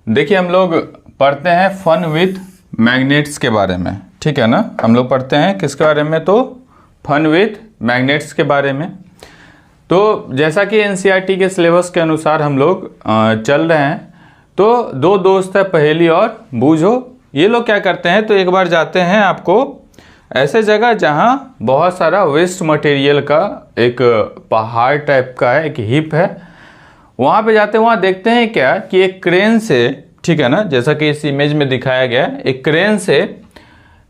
देखिए हम लोग पढ़ते हैं फन विथ मैग्नेट्स के बारे में, ठीक है ना। हम लोग पढ़ते हैं किसके बारे में, तो फन विथ मैग्नेट्स के बारे में। तो जैसा कि एनसीईआरटी के सिलेबस के अनुसार हम लोग चल रहे हैं, तो दो दोस्त है पहेली और बूझो। ये लोग क्या करते हैं, तो एक बार जाते हैं आपको ऐसे जगह जहाँ बहुत सारा वेस्ट मटेरियल का एक पहाड़ टाइप का है, एक हिप है, वहाँ पे जाते हैं। वहाँ देखते हैं क्या कि एक क्रेन से, ठीक है ना, जैसा कि इस इमेज में दिखाया गया है, एक क्रेन से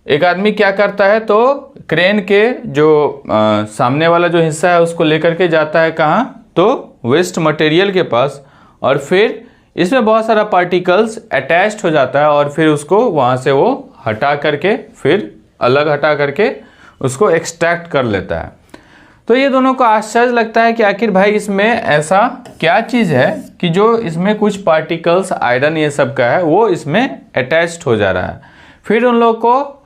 एक आदमी क्या करता है, तो क्रेन के जो सामने वाला जो हिस्सा है उसको लेकर के जाता है कहाँ, तो वेस्ट मटेरियल के पास, और फिर इसमें बहुत सारा पार्टिकल्स अटैच्ड हो जाता है और फिर उसको वहाँ से वो हटा करके, फिर अलग हटा करके उसको एक्सट्रैक्ट कर लेता है। तो ये दोनों को आश्चर्य लगता है कि आखिर भाई इसमें ऐसा क्या चीज़ है कि जो इसमें कुछ पार्टिकल्स आयरन ये सब का है वो इसमें अटैच्ड हो जा रहा है। फिर उन लोग को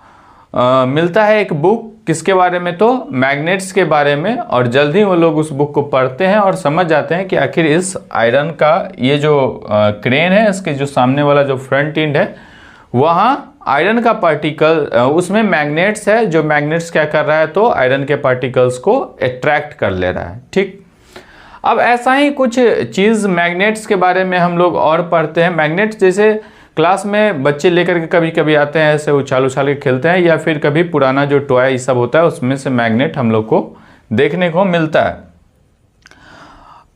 मिलता है एक बुक, किसके बारे में, तो मैग्नेट्स के बारे में, और जल्द ही वो लोग उस बुक को पढ़ते हैं और समझ जाते हैं कि आखिर इस आयरन का ये जो क्रेन है, इसके जो सामने वाला जो फ्रंट एंड है, वहाँ आयरन का पार्टिकल, उसमें मैग्नेट्स है, जो मैग्नेट्स क्या कर रहा है, तो आयरन के पार्टिकल्स को अट्रैक्ट कर ले रहा है। ठीक, अब ऐसा ही कुछ चीज़ मैग्नेट्स के बारे में हम लोग और पढ़ते हैं। मैग्नेट्स जैसे क्लास में बच्चे लेकर के कभी कभी आते हैं, ऐसे उछाल उछाल के खेलते हैं, या फिर कभी पुराना जो टॉय ये सब होता है उसमें से मैग्नेट हम लोग को देखने को मिलता है।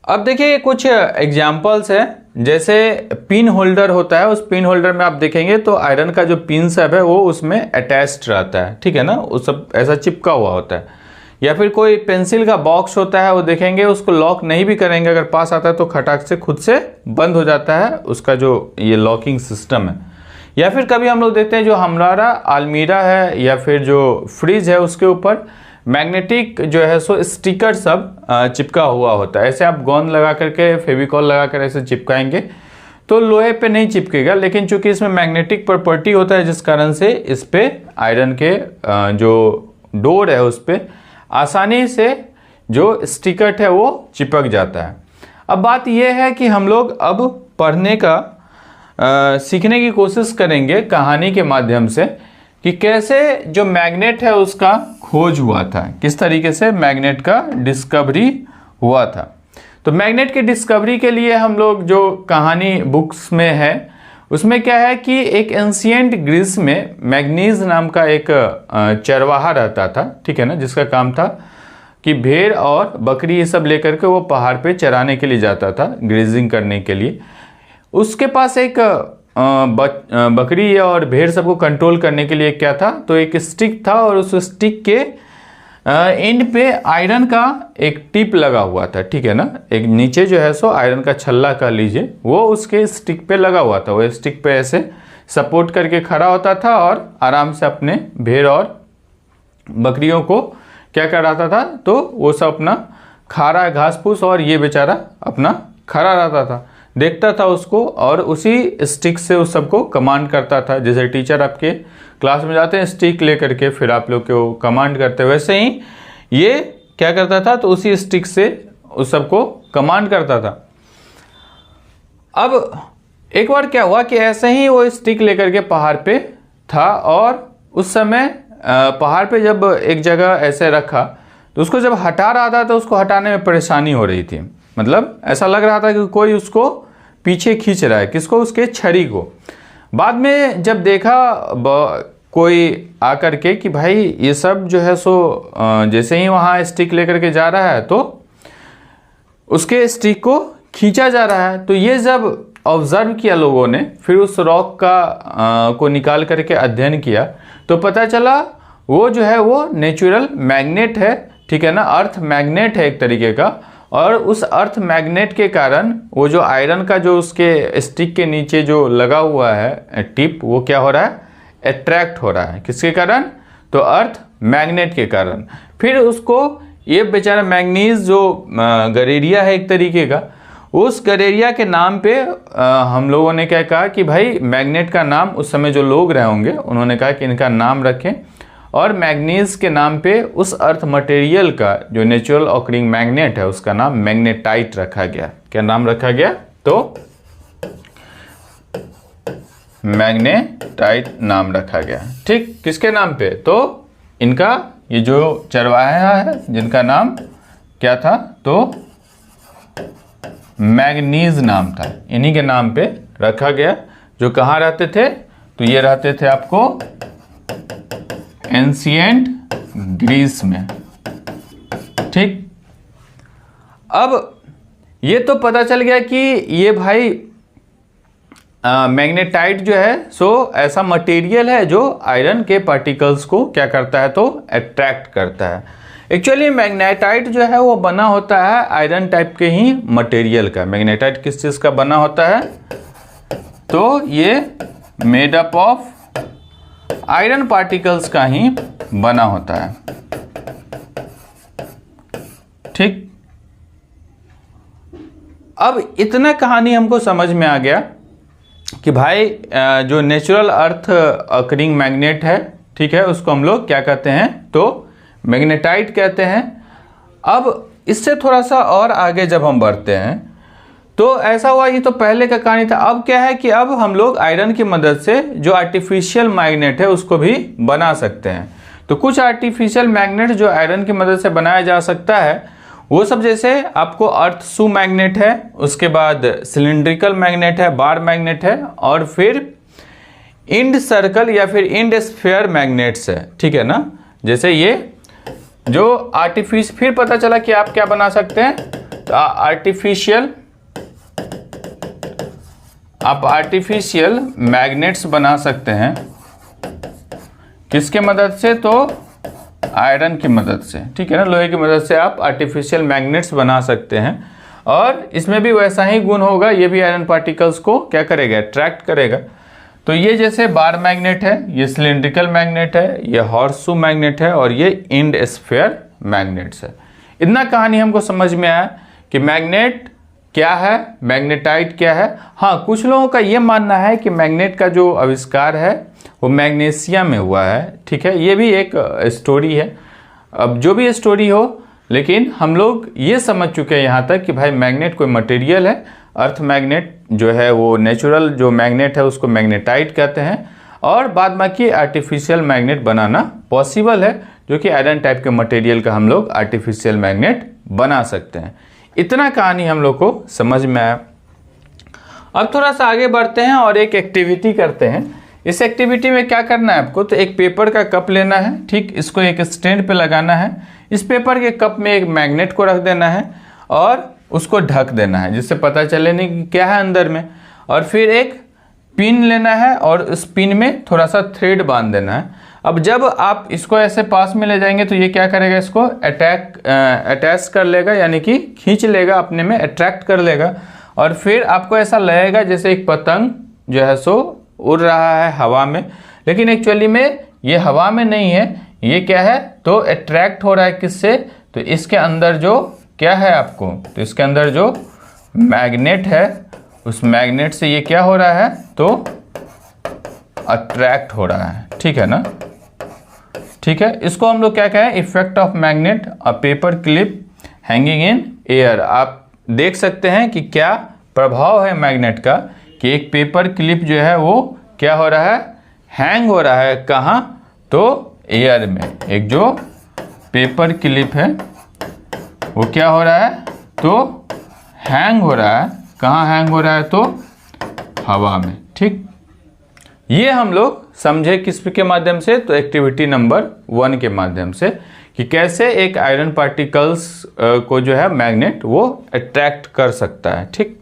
अब देखिए कुछ एग्जाम्पल्स है, जैसे पिन होल्डर होता है, उस पिन होल्डर में आप देखेंगे तो आयरन का जो पिन सब है वो उसमें अटैच्ड रहता है, ठीक है ना, वो सब ऐसा चिपका हुआ होता है। या फिर कोई पेंसिल का बॉक्स होता है, वो देखेंगे उसको लॉक नहीं भी करेंगे, अगर पास आता है तो खटाक से खुद से बंद हो जाता है, उसका जो ये लॉकिंग सिस्टम है। या फिर कभी हम लोग देखते हैं जो हमारा अलमीरा है या फिर जो फ्रिज है उसके ऊपर मैग्नेटिक जो है सो स्टिकर सब चिपका हुआ होता है। ऐसे आप गोंद लगा करके, फेविकॉल लगा कर ऐसे चिपकाएंगे तो लोहे पे नहीं चिपकेगा, लेकिन चूंकि इसमें मैग्नेटिक प्रॉपर्टी होता है जिस कारण से इस पे आयरन के जो डोर है उस पे आसानी से जो स्टिकर है वो चिपक जाता है। अब बात यह है कि हम लोग अब पढ़ने का सीखने की कोशिश करेंगे कहानी के माध्यम से कि कैसे जो मैग्नेट है उसका खोज हुआ था, किस तरीके से मैग्नेट का डिस्कवरी हुआ था। तो मैग्नेट की डिस्कवरी के लिए हम लोग जो कहानी बुक्स में है उसमें क्या है कि एक एंशिएंट ग्रीस में मैग्नीज नाम का एक चरवाहा रहता था, ठीक है ना, जिसका काम था कि भेड़ और बकरी ये सब लेकर के वो पहाड़ पे चराने के लिए जाता था, ग्रेजिंग करने के लिए। उसके पास एक बकरी और भेड़ सबको कंट्रोल करने के लिए क्या था, तो एक स्टिक था, और उस स्टिक के एंड पे आयरन का एक टिप लगा हुआ था, ठीक है ना, एक नीचे जो है सो आयरन का छल्ला कह लीजिए, वो उसके स्टिक पे लगा हुआ था। वो स्टिक पे ऐसे सपोर्ट करके खड़ा होता था और आराम से अपने भेड़ और बकरियों को क्या कर रहा था, तो वो सब अपना खा रहा है घास फूस, और ये बेचारा अपना खड़ा रहता था, देखता था उसको, और उसी स्टिक से उस सबको कमांड करता था। जैसे टीचर आपके क्लास में जाते हैं स्टिक लेकर के, फिर आप लोग को कमांड करते हैं, वैसे ही ये क्या करता था, तो उसी स्टिक से उस सबको कमांड करता था। अब एक बार क्या हुआ कि ऐसे ही वो स्टिक लेकर के पहाड़ पे था, और उस समय पहाड़ पे जब एक जगह ऐसे रखा तो उसको जब हटा रहा था तो उसको हटाने में परेशानी हो रही थी, मतलब ऐसा लग रहा था कि कोई उसको पीछे खींच रहा है, किसको, उसके छड़ी को। बाद में जब देखा कोई आकर के कि भाई ये सब जो है सो जैसे ही वहाँ स्टिक लेकर के जा रहा है तो उसके स्टिक को खींचा जा रहा है। तो ये जब ऑब्जर्व किया लोगों ने, फिर उस रॉक का को निकाल करके अध्ययन किया, तो पता चला वो जो है वो नेचुरल मैग्नेट है, ठीक है ना, अर्थ मैग्नेट है एक तरीके का। और उस अर्थ मैग्नेट के कारण वो जो आयरन का जो उसके स्टिक के नीचे जो लगा हुआ है टिप, वो क्या हो रहा है, अट्रैक्ट हो रहा है, किसके कारण, तो अर्थ मैग्नेट के कारण। फिर उसको ये बेचारा मैग्नीज जो गरेरिया है एक तरीके का, उस गरेरिया के नाम पे हम लोगों ने क्या कहा कि भाई मैग्नेट का नाम, उस समय जो लोग रहे होंगे उन्होंने कहा कि इनका नाम रखें, और मैग्नीज के नाम पे उस अर्थ मटेरियल का जो नेचुरल ऑकरिंग मैग्नेट है उसका नाम मैग्नेटाइट रखा गया। क्या नाम रखा गया, तो मैग्नेटाइट नाम रखा गया। ठीक, किसके नाम पे? तो इनका ये जो चरवाहा है जिनका नाम क्या था? तो मैग्नीज नाम था, इन्हीं के नाम पे रखा गया। जो कहाँ रहते थे? तो ये रहते थे आपको एंशिएंट ग्रीस में। ठीक, अब ये तो पता चल गया कि ये भाई मैग्नेटाइट जो है सो ऐसा मटेरियल है जो आयरन के पार्टिकल्स को क्या करता है? तो अट्रैक्ट करता है। एक्चुअली मैग्नेटाइट जो है वो बना होता है आयरन टाइप के ही मटेरियल का। मैग्नेटाइट किस चीज़ का बना होता है? तो ये made up of iron particles का ही बना होता है। ठीक, अब इतना कहानी हमको समझ में आ गया कि भाई जो नेचुरल अर्थ अकरिंग मैग्नेट है, ठीक है, उसको हम लोग क्या कहते हैं? तो मैग्नेटाइट कहते हैं। अब इससे थोड़ा सा और आगे जब हम बढ़ते हैं तो ऐसा हुआ, ये तो पहले का कहानी था। अब क्या है कि अब हम लोग आयरन की मदद से जो आर्टिफिशियल मैग्नेट है उसको भी बना सकते हैं। तो कुछ आर्टिफिशियल मैग्नेट जो आयरन की मदद से बनाया जा सकता है वो सब, जैसे आपको अर्थ शू मैग्नेट है, उसके बाद सिलिंड्रिकल मैग्नेट है, बार मैग्नेट है, और फिर इंड सर्कल या फिर इंड स्फीयर मैग्नेट्स है। ठीक है ना? जैसे ये जो फिर पता चला कि आप क्या बना सकते हैं? तो आप आर्टिफिशियल मैग्नेट्स बना सकते हैं। किसके मदद से? तो आयरन की मदद से। ठीक है ना? लोहे की मदद से आप आर्टिफिशियल मैग्नेट्स बना सकते हैं, और इसमें भी वैसा ही गुण होगा, ये भी आयरन पार्टिकल्स को क्या करेगा? अट्रैक्ट करेगा। तो ये जैसे बार मैग्नेट है, ये सिलिंड्रिकल मैग्नेट है, ये हॉर्सशू मैग्नेट है, और ये इंड स्फीयर मैग्नेट्स है। इतना कहानी हमको समझ में आया कि मैग्नेट क्या है, मैग्नेटाइट क्या है। हाँ, कुछ लोगों का ये मानना है कि मैग्नेट का जो आविष्कार है वो मैग्नीशियम में हुआ है। ठीक है, ये भी एक स्टोरी है। अब जो भी स्टोरी हो, लेकिन हम लोग ये समझ चुके हैं यहाँ तक कि भाई मैग्नेट कोई मटेरियल है। अर्थ मैग्नेट जो है वो नेचुरल जो मैग्नेट है उसको मैग्नेटाइट कहते हैं, और बाद बाकी आर्टिफिशियल मैग्नेट बनाना पॉसिबल है, जो कि आयरन टाइप के मटेरियल का हम लोग आर्टिफिशियल मैग्नेट बना सकते हैं। इतना कहानी हम लोग को समझ में आया। अब थोड़ा सा आगे बढ़ते हैं और एक एक्टिविटी करते हैं। इस एक्टिविटी में क्या करना है आपको? तो एक पेपर का कप लेना है। ठीक, इसको एक स्टैंड पे लगाना है। इस पेपर के कप में एक मैग्नेट को रख देना है और उसको ढक देना है, जिससे पता चले नहीं कि क्या है अंदर में। और फिर एक पिन लेना है और उस पिन में थोड़ा सा थ्रेड बांध देना है। अब जब आप इसको ऐसे पास में ले जाएंगे तो ये क्या करेगा? इसको अटैच कर लेगा, यानी कि खींच लेगा, अपने में अट्रैक्ट कर लेगा। और फिर आपको ऐसा लगेगा जैसे एक पतंग जो है सो उड़ रहा है हवा में, लेकिन एक्चुअली में ये हवा में नहीं है। ये क्या है? तो अट्रैक्ट हो रहा है किससे? तो इसके अंदर जो क्या है आपको? तो इसके अंदर जो मैग्नेट है उस मैग्नेट से ये क्या हो रहा है? तो अट्रैक्ट हो रहा है। ठीक है ना? ठीक है, इसको हम लोग क्या कहें? Effect of magnet a paper clip hanging in air. आप देख सकते हैं कि क्या प्रभाव है मैग्नेट का, कि एक पेपर क्लिप जो है वो क्या हो रहा है? हैंग हो रहा है। कहाँ? तो एयर में। एक जो पेपर क्लिप है वो क्या हो रहा है? तो हैंग हो रहा है। कहाँ हैंग हो रहा है? तो हवा में। ठीक, ये हम लोग समझे किस के माध्यम से? तो एक्टिविटी नंबर 1 के माध्यम से, कि कैसे एक आयरन पार्टिकल्स को जो है मैग्नेट वो अट्रैक्ट कर सकता है। ठीक।